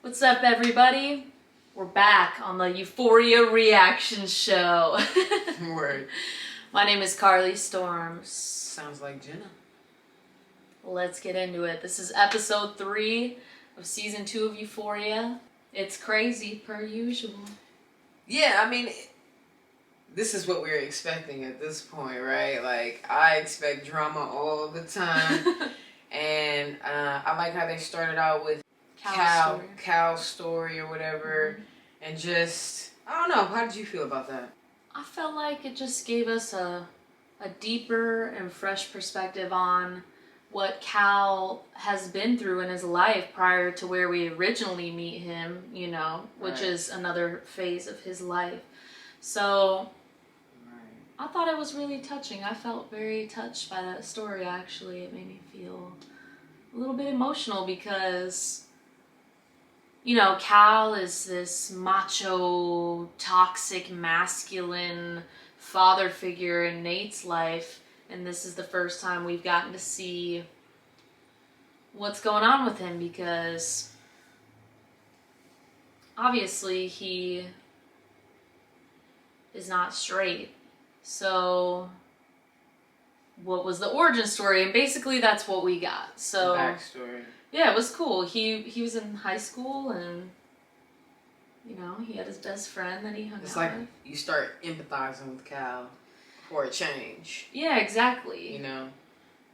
What's up, everybody? We're back on the Euphoria reaction show. Word. My name is Carly Storms. Sounds like Jenna. Let's get into it. This is episode 3 of season 2 of Euphoria. It's crazy, per usual. Yeah, I mean, this is what we're expecting at this point, right? Like, I expect drama all the time. And I like how they started out with Cal's story or whatever. Mm-hmm. And just, I don't know, how did you feel about that? I felt like it just gave us a deeper and fresh perspective on what Cal has been through in his life prior to where we originally meet him, you know, which is another phase of his life. So I thought it was really touching. I felt very touched by that story, actually. It made me feel a little bit emotional because, you know, Cal is this macho, toxic, masculine father figure in Nate's life. And this is the first time we've gotten to see what's going on with him because obviously he is not straight. So what was the origin story? And basically that's what we got. So the backstory. Yeah, it was cool. He was in high school and, you know, he had his best friend that he hung out with. It's like you start empathizing with Cal for a change. Yeah, exactly. You know?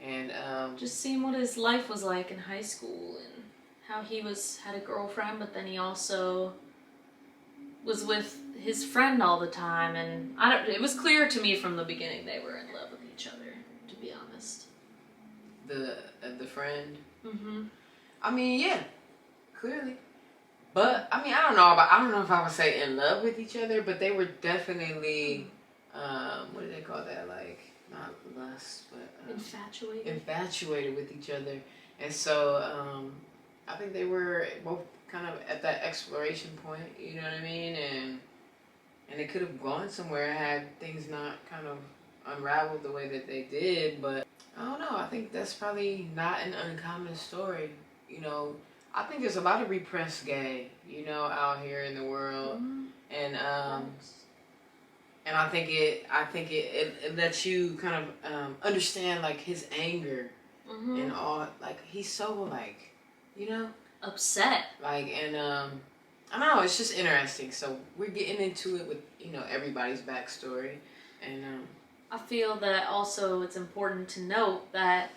And just seeing what his life was like in high school and how he had a girlfriend, but then he also was with his friend all the time, and it was clear to me from the beginning they were in love with each other, to be honest. The friend? Mm-hmm. I mean, yeah, clearly. But I mean, I don't know if I would say in love with each other, but they were definitely what do they call that? Like, not lust, but infatuated with each other. And so I think they were both kind of at that exploration point, you know what I mean? And it could have gone somewhere had things not kind of unraveled the way that they did, but I don't know. I think that's probably not an uncommon story. You know, I think there's a lot of repressed gay, you know, out here in the world. Mm-hmm. And I think it lets you kind of understand like his anger. Mm-hmm. And all, like he's so like, you know, upset. Like, and I don't know, it's just interesting. So we're getting into it with, you know, everybody's backstory. And I feel that also it's important to note that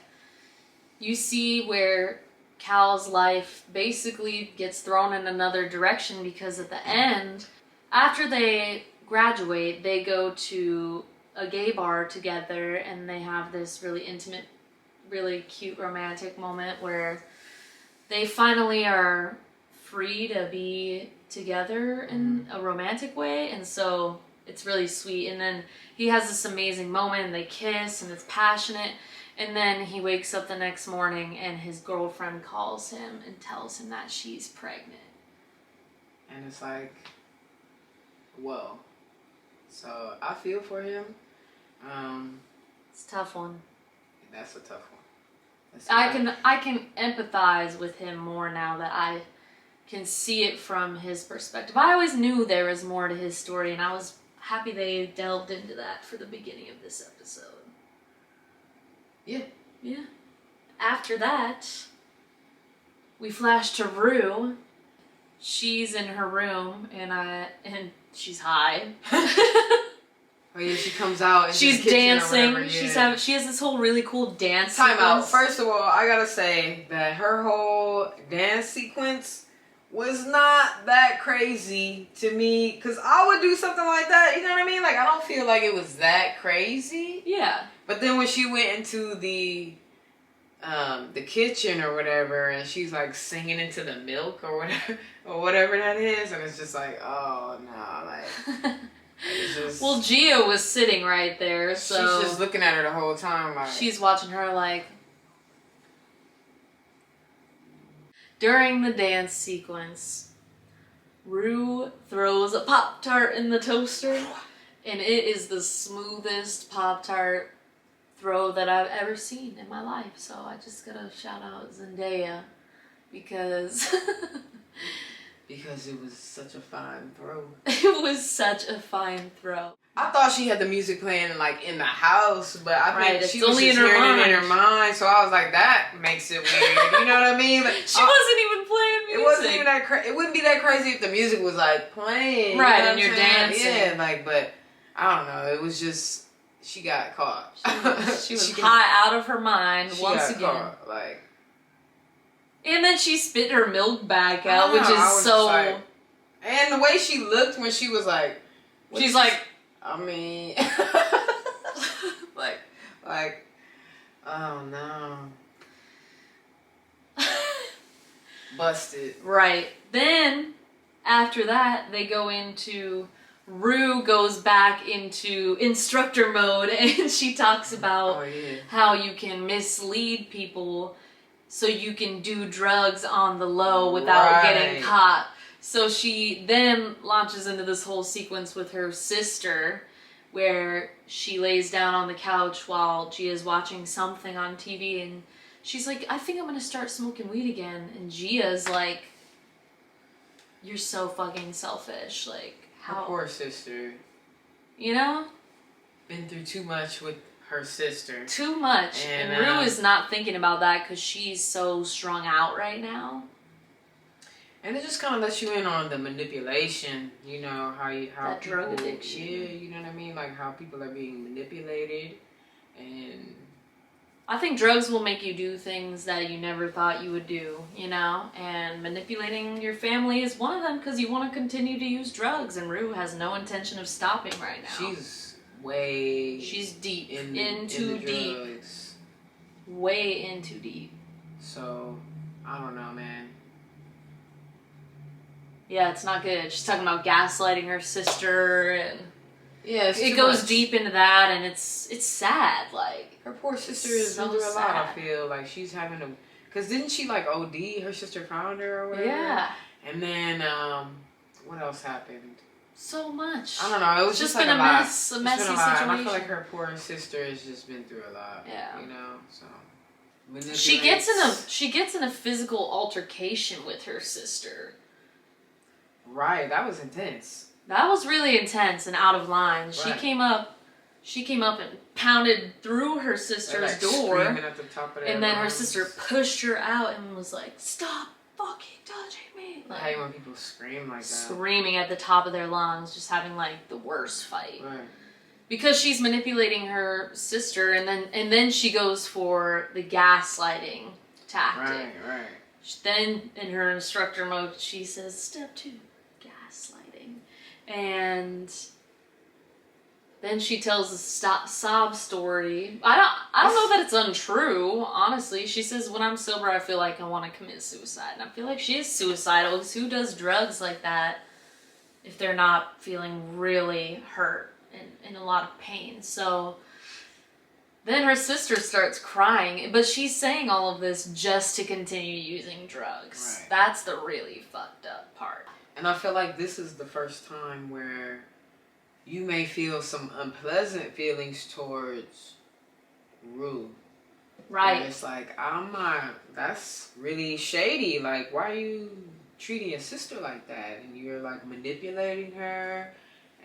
you see where Cal's life basically gets thrown in another direction because at the end, after they graduate, they go to a gay bar together and they have this really intimate, really cute romantic moment where they finally are free to be together in a romantic way, and so it's really sweet. And then he has this amazing moment and they kiss and it's passionate, and then he wakes up the next morning and his girlfriend calls him and tells him that she's pregnant. And it's like, whoa. So I feel for him. It's a tough one. That's a tough one. I can empathize with him more now that I can see it from his perspective. I always knew there was more to his story, and I was happy they delved into that for the beginning of this episode. Yeah. Yeah. After that, we flash to Rue. She's in her room, and she's high. Oh yeah, she comes out and she's dancing. She has this whole really cool dance sequence. Time out. First of all, I gotta say that her whole dance sequence was not that crazy to me, because I would do something like that, you know what I mean? Like, I don't feel like it was that crazy. Yeah. But then when she went into the kitchen or whatever, and she's like singing into the milk or whatever that is, and it's just like, oh no, like just, well, Gia was sitting right there, so she's just looking at her the whole time, like she's watching her. Like, during the dance sequence, Rue throws a Pop-Tart in the toaster, and it is the smoothest Pop-Tart throw that I've ever seen in my life. So I just gotta shout out Zendaya, because Because it was such a fine throw. It was such a fine throw. I thought she had the music playing like in the house, but I think she was only just hearing it in her mind. So I was like, that makes it weird. You know what I mean? Like, she wasn't even playing music. It wasn't even that crazy. It wouldn't be that crazy if the music was like playing. Right, you know and you're dancing. Yeah, like, but I don't know. It was just, she got caught. She was high out of her mind once again. Caught, like. And then she spit her milk back out, which is so. Like, and the way she looked when she was like. She's like. I mean. like, oh no. Busted. Right. Then, after that, they go into. Rue goes back into instructor mode and she talks about how you can mislead people so you can do drugs on the low without getting caught. So she then launches into this whole sequence with her sister where she lays down on the couch while Gia's watching something on TV and she's like, I think I'm gonna start smoking weed again. And Gia's like, you're so fucking selfish. Like, her poor sister. You know? Been through too much with her sister. Too much. And Rue is not thinking about that because she's so strung out right now. And it just kind of lets you in on the manipulation, you know, how that people, drug addiction. Yeah, you know what I mean? Like how people are being manipulated. And I think drugs will make you do things that you never thought you would do, you know? And manipulating your family is one of them because you want to continue to use drugs. And Rue has no intention of stopping right now. She's deep. Into deep. Drugs. Way into deep. So, I don't know, man. Yeah, it's not good. She's talking about gaslighting her sister and... Yeah, it goes deep into that, and it's sad. Like her poor sister is so through a lot. I feel like she's having to, cause didn't she like OD? Her sister found her or whatever. Yeah. And then what else happened? So much. I don't know. It was just like been a mess, a messy situation. And I feel like her poor sister has just been through a lot. Yeah. You know, so. She gets in a physical altercation with her sister. Right. That was intense. That was really intense and out of line. Right. She came up and pounded through her sister's door. Screaming at the top of their and then lungs. her sister pushed her out and was like, "Stop fucking touching me!" Like, I hate when people scream like that. Screaming at the top of their lungs, just having like the worst fight. Right. Because she's manipulating her sister, and then she goes for the gaslighting tactic. Right. Then in her instructor mode, she says, "Step 2, gaslighting." And then she tells a sob story. I don't know that it's untrue, honestly. She says, when I'm sober, I feel like I want to commit suicide. And I feel like she is suicidal, because who does drugs like that if they're not feeling really hurt and in a lot of pain? So then her sister starts crying, but she's saying all of this just to continue using drugs. Right. That's the really fucked up part. And I feel like this is the first time where you may feel some unpleasant feelings towards Rue. Right. And it's like, that's really shady. Like, why are you treating your sister like that? And you're like manipulating her.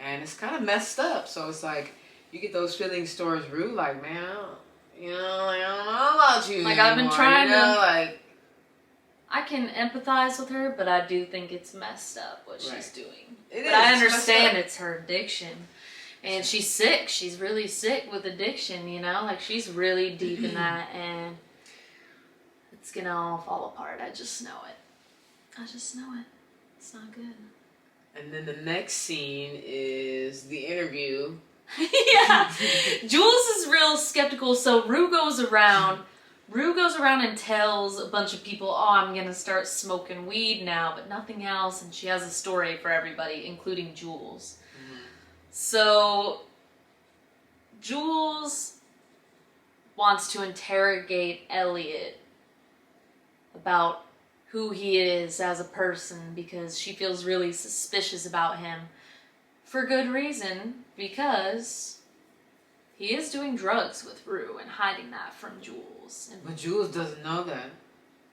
And it's kind of messed up. So it's like, you get those feelings towards Rue, like, man, I don't know about you like, anymore, I've been trying to, like, I can empathize with her, but I do think it's messed up what she's doing. But I understand it's her addiction. And she's sick. She's really sick with addiction, you know? Like, she's really deep in that, and it's gonna all fall apart. I just know it. It's not good. And then the next scene is the interview. Yeah. Jules is real skeptical, so Rue goes around and tells a bunch of people, "Oh, I'm gonna start smoking weed now," but nothing else, and she has a story for everybody, including Jules. Mm-hmm. So Jules wants to interrogate Elliot about who he is as a person, because she feels really suspicious about him for good reason, because he is doing drugs with Rue and hiding that from Jules. But Jules doesn't know that.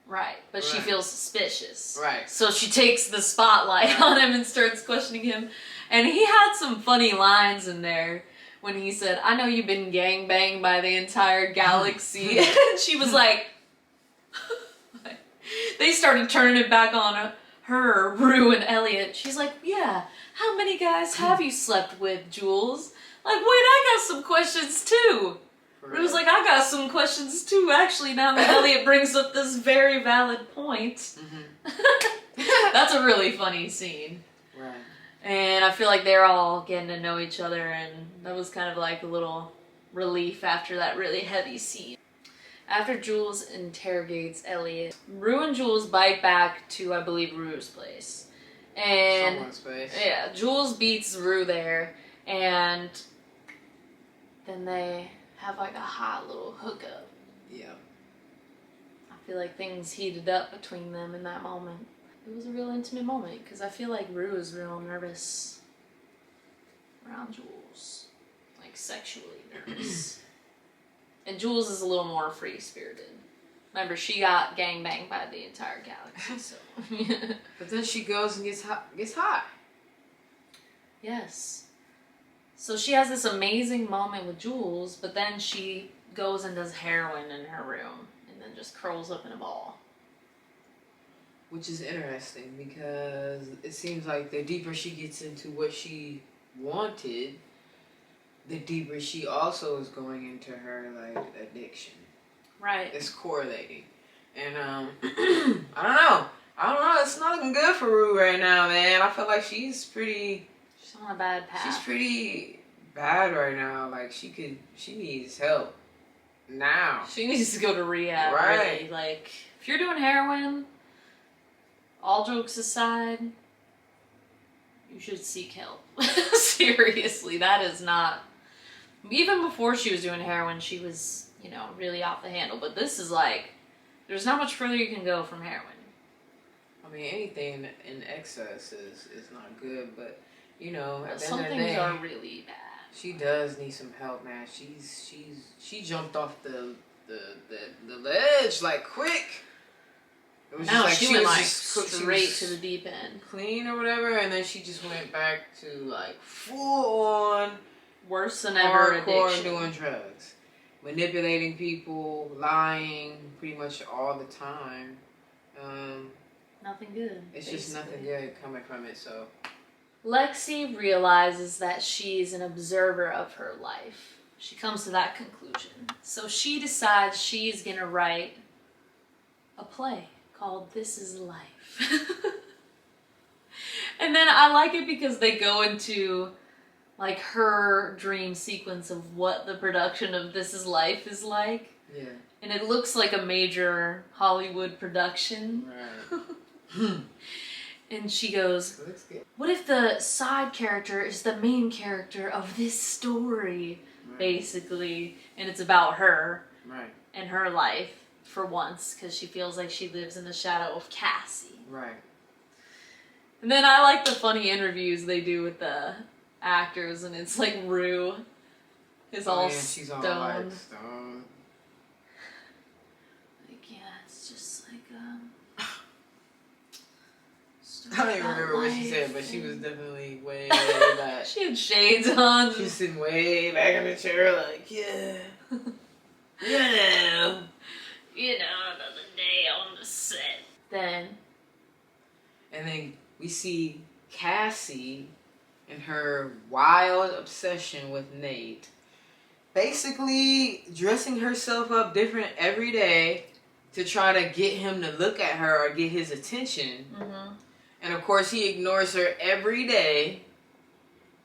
Right, but she feels suspicious. Right. So she takes the spotlight on him and starts questioning him. And he had some funny lines in there when he said, I know you've been gangbanged by the entire galaxy. And she was like... They started turning it back on her, Rue and Elliot. She's like, yeah, how many guys have you slept with, Jules? Like, wait, I got some questions too. It was like, I got some questions too, actually, now that Elliot brings up this very valid point. Mm-hmm. That's a really funny scene. Right. And I feel like they're all getting to know each other, and that was kind of like a little relief after that really heavy scene. After Jules interrogates Elliot, Rue and Jules bike back to, I believe, Rue's place. And someone's place. Yeah, Jules beats Rue there, and then they have like a hot little hookup. Yeah. I feel like things heated up between them in that moment. It was a real intimate moment, because I feel like Rue is real nervous around Jules. Like, sexually nervous. And Jules is a little more free-spirited. Remember, she got gangbanged by the entire galaxy, so... But then she goes and gets hot. Yes. So she has this amazing moment with Jules, but then she goes and does heroin in her room, and then just curls up in a ball. Which is interesting, because it seems like the deeper she gets into what she wanted, the deeper she also is going into her, like, addiction. Right. It's correlating. And, I don't know. It's not looking good for Rue right now, man. I feel like she's on a bad path. She's pretty bad right now. Like, she needs help. Now. She needs to go to rehab, right? Really. Like, if you're doing heroin, all jokes aside, you should seek help. Seriously, that is not... Even before she was doing heroin, she was, really off the handle. But this is like, there's not much further you can go from heroin. I mean, anything in excess is not good, but, at the end of the day... Some things are really bad. She does need some help, man. She jumped off the ledge, like, quick. It was no, just like she went like straight to the deep end. Clean or whatever, and then she just went back to, like, full on... Worse than ever addiction. Doing drugs. Manipulating people, lying pretty much all the time. Nothing good. It's just nothing good coming from it, so. Lexi realizes that she's an observer of her life. She comes to that conclusion. So she decides she's gonna write a play called This Is Life. And then I like it because they go into like her dream sequence of what the production of This Is Life is like. Yeah. And it looks like a major Hollywood production. Right. And she goes, Looks good. what if the side character is the main character of this story, basically? And it's about her and her life for once, because she feels like she lives in the shadow of Cassie. Right. And then I like the funny interviews they do with the actors, and it's like Rue is all she's stoned. all like stoned. Like, yeah, it's just like I don't even remember what she said, but she was definitely way back. She had shades on. She was sitting way back in the chair, like, yeah. Another day on the set. And then we see Cassie and her wild obsession with Nate, basically dressing herself up different every day to try to get him to look at her or get his attention. Mm-hmm. And of course he ignores her every day,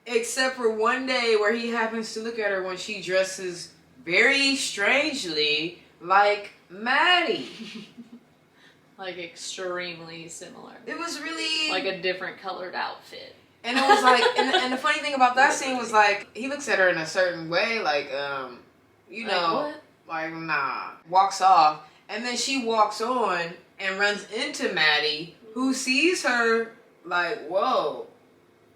except for one day where he happens to look at her when she dresses very strangely like Maddie. Like extremely similar. It was really... like a different colored outfit. And it was like, and the funny thing about that scene was like, he looks at her in a certain way, like, like, nah. Walks off, and then she walks on and runs into Maddie, who sees her, like, whoa.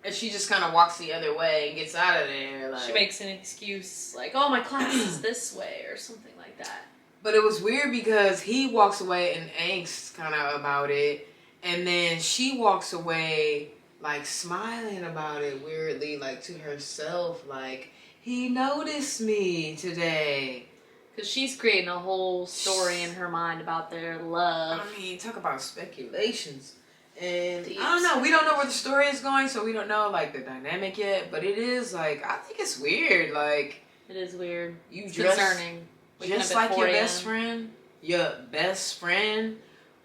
And she just kind of walks the other way and gets out of there. Like, she makes an excuse, like, oh, my class is this way, or something like that. But it was weird because he walks away in angst kind of about it. And then she walks away like smiling about it weirdly, like to herself, like, he noticed me today. Because she's creating a whole story in her mind about their love. I mean, talk about speculations. And I don't know. We don't know where the story is going, so we don't know like the dynamic yet. But it is like, I think it's weird. Like, it is weird. You dress concerning. Just like your best friend. Your best friend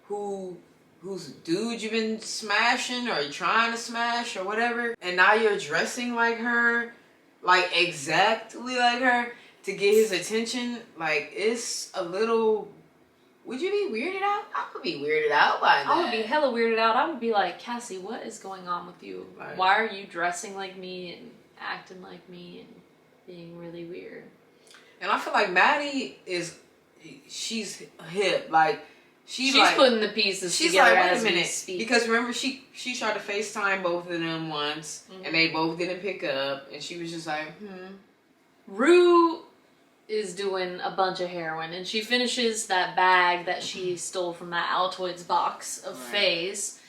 whose dude you've been smashing or you're trying to smash or whatever. And now you're dressing like her. Like exactly like her. To get his attention. Like, it's a little... Would you be weirded out? I would be weirded out by that. I would be hella weirded out. I would be like, Cassie, what is going on with you? Right. Why are you dressing like me and acting like me and being really weird? And I feel like Maddie she's hip. Like, she's like, putting the pieces she's together like, wait as a minute. we speak. Because remember, she tried to FaceTime both of them once, and they both didn't pick up, and she was just like, Rue is doing a bunch of heroin, and she finishes that bag that she stole from that Altoids box of Faye's,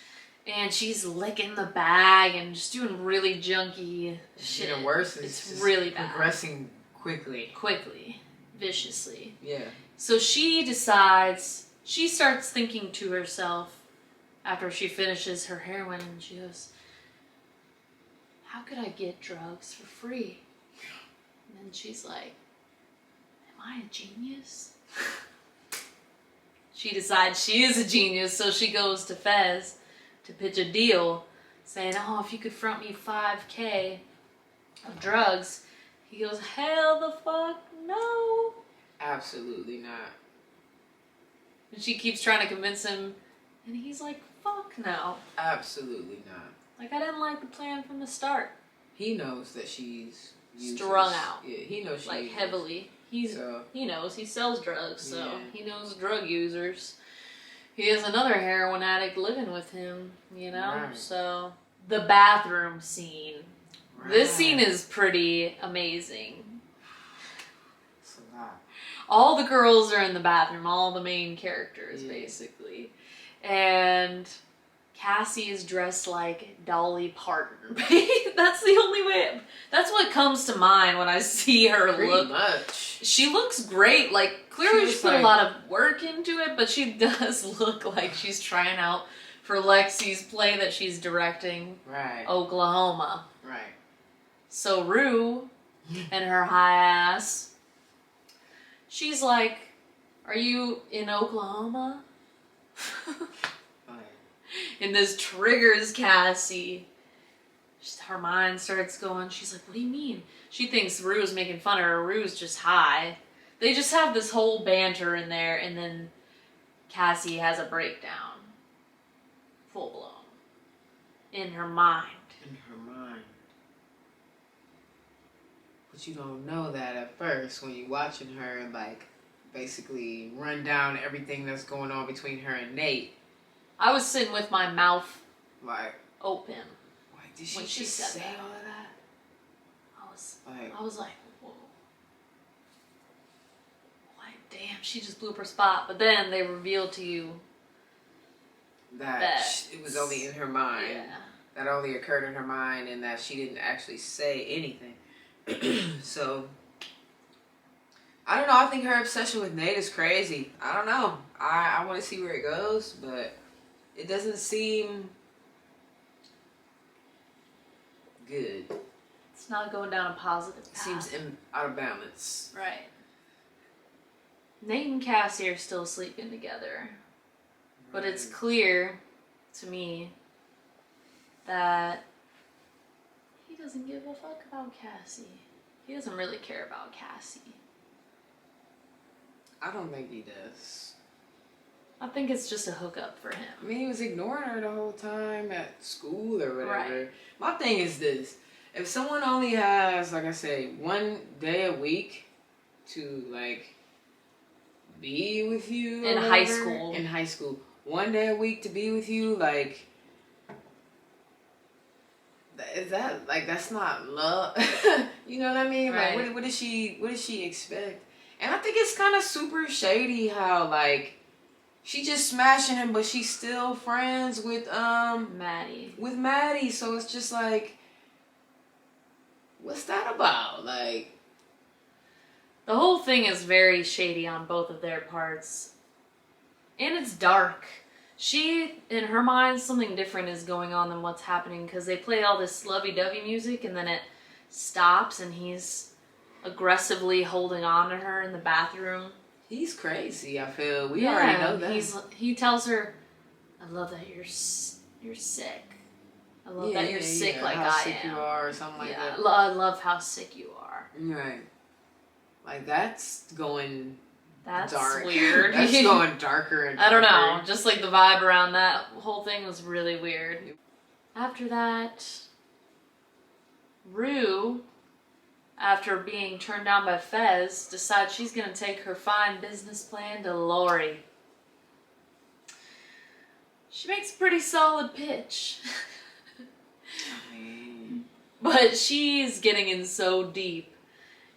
and she's licking the bag and just doing really junky shit. Getting worse. It's really bad. Progressing quickly, viciously. Yeah. So she starts thinking to herself after she finishes her heroin, and she goes, how could I get drugs for free? And then she's like, am I a genius? She decides she is a genius, so she goes to Fez to pitch a deal, saying, oh, if you could front me $5,000 of drugs. He goes, hell the fuck no. Absolutely not. And she keeps trying to convince him, and he's like, fuck no. Absolutely not. Like, I didn't like the plan from the start. He knows that she's strung out. Yeah, he knows she's like heavily. He knows he sells drugs, so he knows drug users. He has another heroin addict living with him, you know? Right. So the bathroom scene. Right. This scene is pretty amazing. It's a lot. All the girls are in the bathroom, all the main characters, basically. And Cassie is dressed like Dolly Parton. That's the only way. That's what comes to mind when I see her Pretty much. She looks great. Like, clearly she put a lot of work into it, but she does look like she's trying out for Lexi's play that she's directing. Right. Oklahoma. Right. So Rue and her high ass, she's like, are you in Oklahoma? And this triggers Cassie. Her mind starts going. She's like, what do you mean? She thinks Rue's making fun of her. Rue's just high. They just have this whole banter in there, and then Cassie has a breakdown. Full blown. In her mind. In her mind. But you don't know that at first when you're watching her, like, basically run down everything that's going on between her and Nate. I was sitting with my mouth like open. Like, did she just say all of that? I was like, whoa. Like, damn, she just blew up her spot. But then they revealed to you that it was only in her mind. Yeah. That only occurred in her mind, and that she didn't actually say anything. So, I don't know. I think her obsession with Nate is crazy. I don't know. I want to see where it goes, but it doesn't seem good. It's not going down a positive path. It seems out of balance. Right. Nate and Cassie are still sleeping together. Right. But it's clear to me that he doesn't give a fuck about Cassie. He doesn't really care about Cassie. I don't think he does. I think it's just a hookup for him. I mean, he was ignoring her the whole time at school or whatever. Right. My thing is this. If someone only has, like I say, one day a week to, like, be with you in high school. In high school. One day a week to be with you, like, is that, like, that's not love? You know what I mean? Right. Like, what does she expect? And I think it's kind of super shady how, like, she just smashing him, but she's still friends with, Maddie. With Maddie. So it's just like, what's that about? Like, the whole thing is very shady on both of their parts. And it's dark. She, in her mind, something different is going on than what's happening, because they play all this lovey-dovey music and then it stops and he's aggressively holding on to her in the bathroom. he's crazy, I feel. We already know that. He tells her, I love that you're sick. I love that you're sick like how I sick am. you are or something like that. I love how sick you are. Right. Like, that's going That's dark. weird. That's going darker and darker. I don't know. Just like the vibe around that whole thing was really weird. After that, Rue, after being turned down by Fez, decides she's going to take her fine business plan to Lori. She makes a pretty solid pitch. But she's getting in so deep.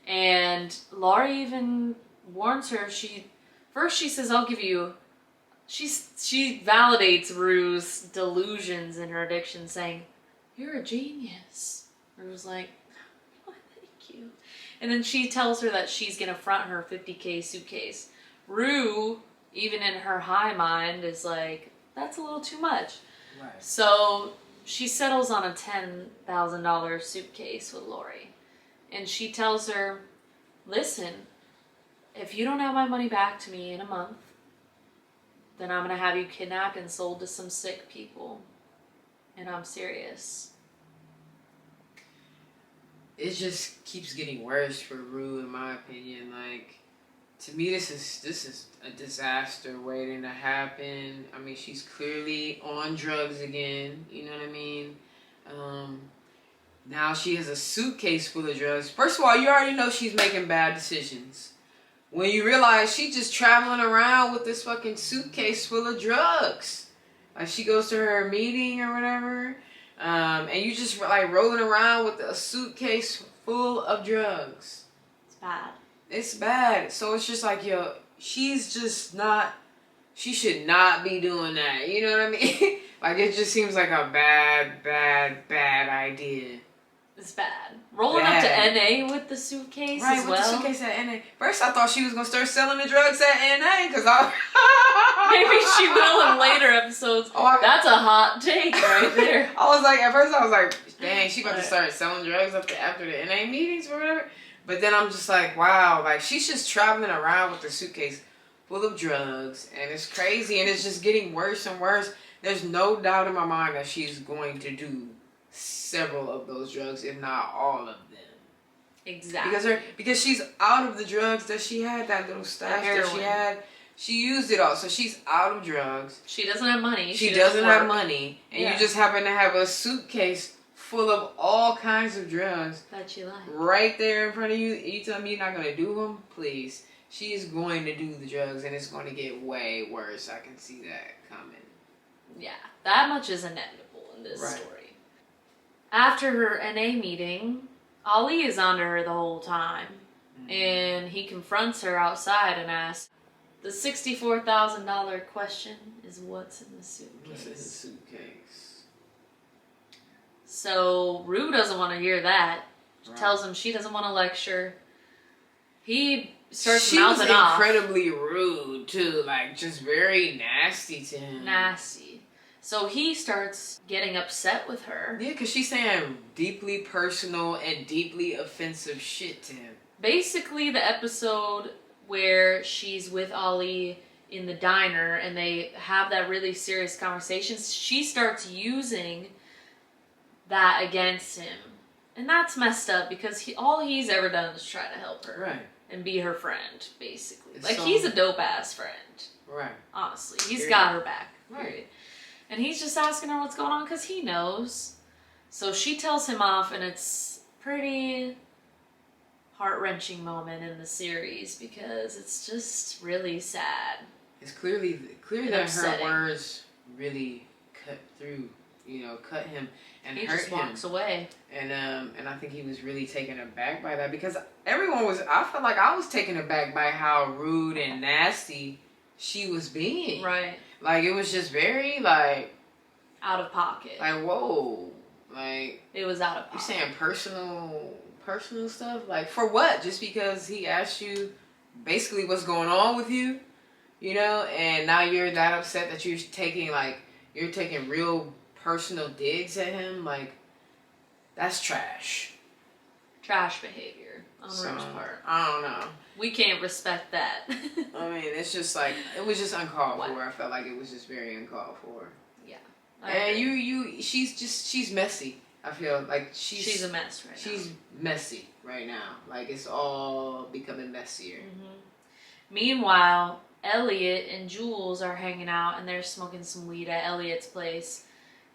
And Lori even warns her. She says, I'll give you... She validates Rue's delusions in her addiction, saying, you're a genius. Rue's like, oh, thank you. And then she tells her that she's going to front her $50K suitcase. Rue, even in her high mind, is like, that's a little too much. Right. So she settles on a $10,000 suitcase with Lori. And she tells her, listen, if you don't have my money back to me in a month, then I'm going to have you kidnapped and sold to some sick people. And I'm serious. It just keeps getting worse for Rue, in my opinion. Like, to me, this is a disaster waiting to happen. I mean, she's clearly on drugs again. You know what I mean? Now she has a suitcase full of drugs. First of all, you already know she's making bad decisions. When you realize she's just traveling around with this fucking suitcase full of drugs. Like, she goes to her meeting or whatever, and you just like rolling around with a suitcase full of drugs. It's bad. It's bad. So it's just like, yo, she's just not, she should not be doing that. You know what I mean? Like, it just seems like a bad idea. It's bad. Rolling up to NA with the suitcase as well. Right, with the suitcase at NA. First, I thought she was going to start selling the drugs at NA, because maybe she will in later episodes. That's a hot take right there. At first I was like, dang, she about to start selling drugs after the NA meetings or whatever. But then I'm just like, wow, like, she's just traveling around with a suitcase full of drugs, and it's crazy, and it's just getting worse and worse. There's no doubt in my mind that she's going to do several of those drugs, if not all of them. Exactly. Because she's out of the drugs that she had, that little stash that she had. She used it all, so she's out of drugs. She doesn't have money. She doesn't have money, and you just happen to have a suitcase full of all kinds of drugs that you like right there in front of you. You tell me you're not gonna do them? Please. She is going to do the drugs, and it's going to get way worse. I can see that coming. Yeah, that much is inevitable in this story. After her NA meeting, Ali is onto her the whole time. Mm-hmm. And he confronts her outside and asks, the $64,000 question is, what's in the suitcase? What's in the suitcase? So Rue doesn't want to hear that. She tells him she doesn't want to lecture. He starts mouthing off. She was incredibly rude, too. Like, just very nasty to him. Nasty. So he starts getting upset with her. Yeah, because she's saying deeply personal and deeply offensive shit to him. Basically, the episode where she's with Ali in the diner and they have that really serious conversation, she starts using that against him. And that's messed up because all he's ever done is try to help her. Right. And be her friend, basically. He's a dope-ass friend. Right. Honestly. He's got her back. Right. Period. And he's just asking her what's going on because he knows. So she tells him off, and it's pretty heart-wrenching moment in the series because it's just really sad. It's clearly that her words really cut through cut him and he hurt just him. walks away. And I think he was really taken aback by that because I felt like I was taken aback by how rude and nasty she was being. Right. Like, it was just very, like... out of pocket. Like, whoa. Like... it was out of pocket. You saying personal stuff? Like, for what? Just because he asked you basically what's going on with you? And now you're that upset that you're taking real personal digs at him? Like, that's trash. Trash behavior on Rue's part. I don't know. We can't respect that. I mean, it's just like, it was just uncalled for. I felt like it was just very uncalled for. Yeah. And she's messy. I feel like she's a mess right now. She's messy right now. Like, it's all becoming messier. Mm-hmm. Meanwhile, Elliot and Jules are hanging out and they're smoking some weed at Elliot's place.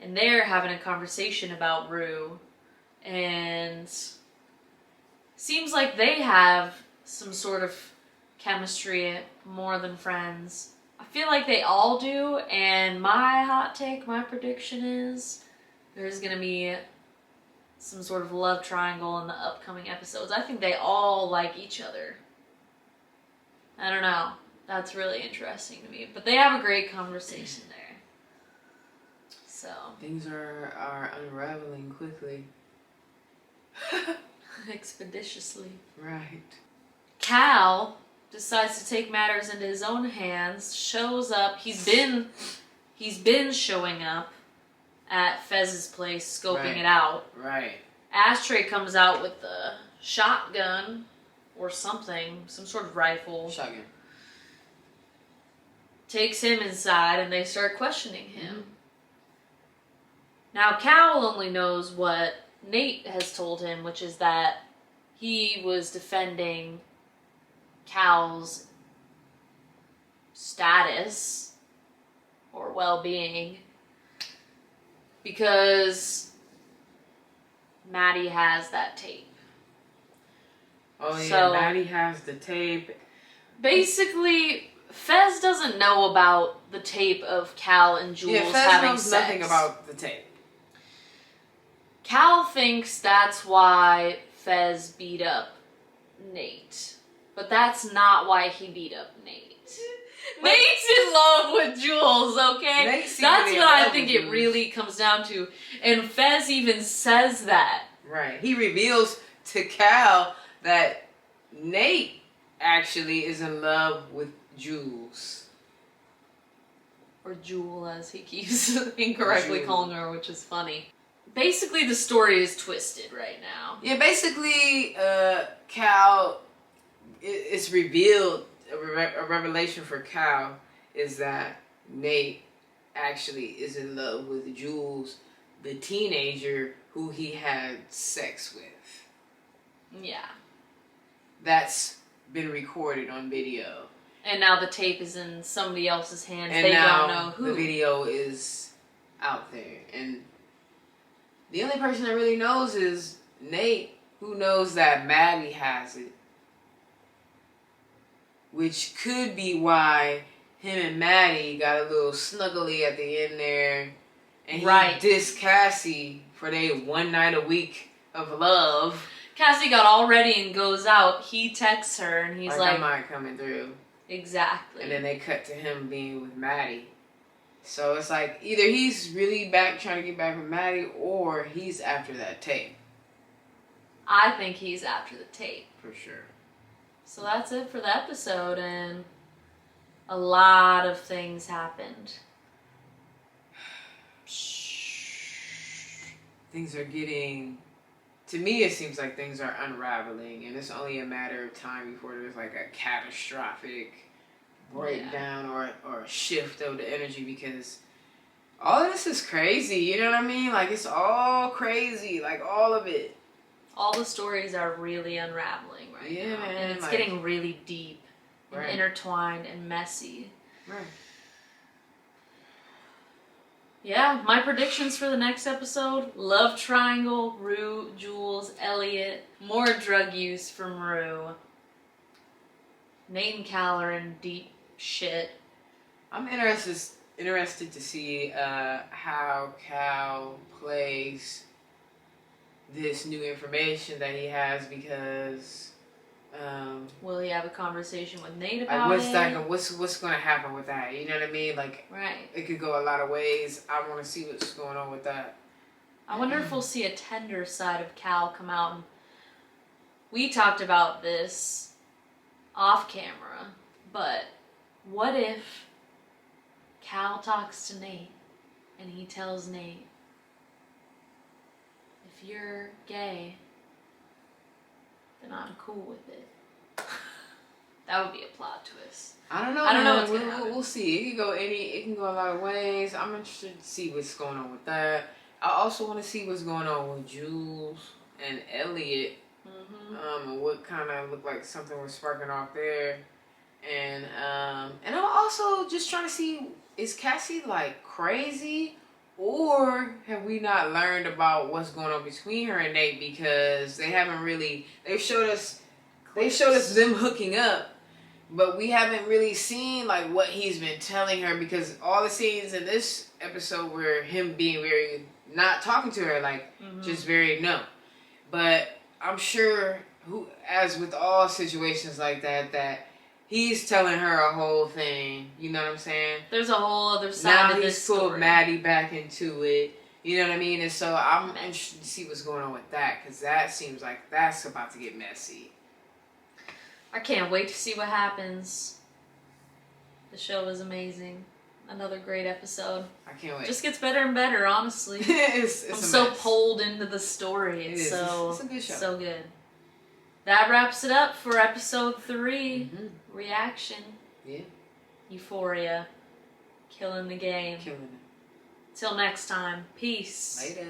And they're having a conversation about Rue. And seems like they have some sort of chemistry more than friends. I feel like they all do. And my prediction is there's going to be some sort of love triangle in the upcoming episodes. I think they all like each other. I don't know. That's really interesting to me. But they have a great conversation there. So things are unraveling quickly. Expeditiously. Right. Cal decides to take matters into his own hands, shows up. He's been showing up at Fez's place, scoping it out. Right. Ashtray comes out with a shotgun or something, some sort of rifle. Shotgun. Takes him inside and they start questioning him. Mm-hmm. Now Cal only knows what Nate has told him, which is that he was defending Cal's status or well-being because Maddie has that tape. Oh yeah, so, Maddie has the tape. Basically, Fez doesn't know about the tape of Cal and Jules having sex. Yeah, Fez knows nothing about the tape. Cal thinks that's why Fez beat up Nate. But that's not why he beat up Nate. Nate's in love with Jules, okay? That's what I think it really comes down to. And Fez even says that. Right. He reveals to Cal that Nate actually is in love with Jules. Or Jewel, as he keeps incorrectly calling her, which is funny. Basically, the story is twisted right now. Yeah, basically, Cal, it's revealed, a revelation for Cal is that Nate actually is in love with Jules, the teenager who he had sex with. Yeah. That's been recorded on video. And now the tape is in somebody else's hands. And they now don't know who. The video is out there. And the only person that really knows is Nate, who knows that Maddie has it. Which could be why him and Maddie got a little snuggly at the end there. And he dissed Cassie for their one night a week of love. Cassie got all ready and goes out. He texts her and he's like, I might coming through. Exactly. And then they cut to him being with Maddie. So it's like either he's really back trying to get back with Maddie or he's after that tape. I think he's after the tape. For sure. So that's it for the episode, and a lot of things happened. Things are getting... To me, it seems like things are unraveling, and it's only a matter of time before there's like a catastrophic breakdown or a shift of the energy, because all of this is crazy, you know what I mean? Like, it's all crazy, like all of it. All the stories are really unraveling right now. Man, and it's getting really deep and intertwined and messy. Right. Yeah, my predictions for the next episode: love triangle, Rue, Jules, Elliot, more drug use from Rue. Nate and Cal are in deep shit. I'm interested interested to see how Cal plays this new information that he has, because will he have a conversation with Nate like about it? what's going to happen with that? You know what I mean? Like, right. It could go a lot of ways. I want to see what's going on with that. I wonder if we'll see a tender side of Cal come out. And we talked about this off camera, but what if Cal talks to Nate and he tells Nate, if you're gay, then I'm cool with it. That would be a plot twist. I don't know. What's gonna happen. We'll see. It can go a lot of ways. I'm interested to see what's going on with that. I also want to see what's going on with Jules and Elliot. And what kind of looked like something was sparking off there. And I'm also just trying to see, is Cassie like crazy, or have we not learned about what's going on between her and Nate? Because they haven't really, they showed us them hooking up, but we haven't really seen like what he's been telling her, because all the scenes in this episode were him being very not talking to her, like just very no. But I'm sure, as with all situations like that, that he's telling her a whole thing. You know what I'm saying? There's a whole other side now to this story. Now he's pulled Maddie back into it. You know what I mean? And so I'm interested to see what's going on with that, because that seems like that's about to get messy. I can't wait to see what happens. The show is amazing. Another great episode. I can't wait. Just gets better and better, honestly. it's I'm so pulled into the story. It's it's a good show. So good. That wraps it up for episode 3. Reaction. Yeah. Euphoria. Killing the game. Killing it. Till next time. Peace. Later.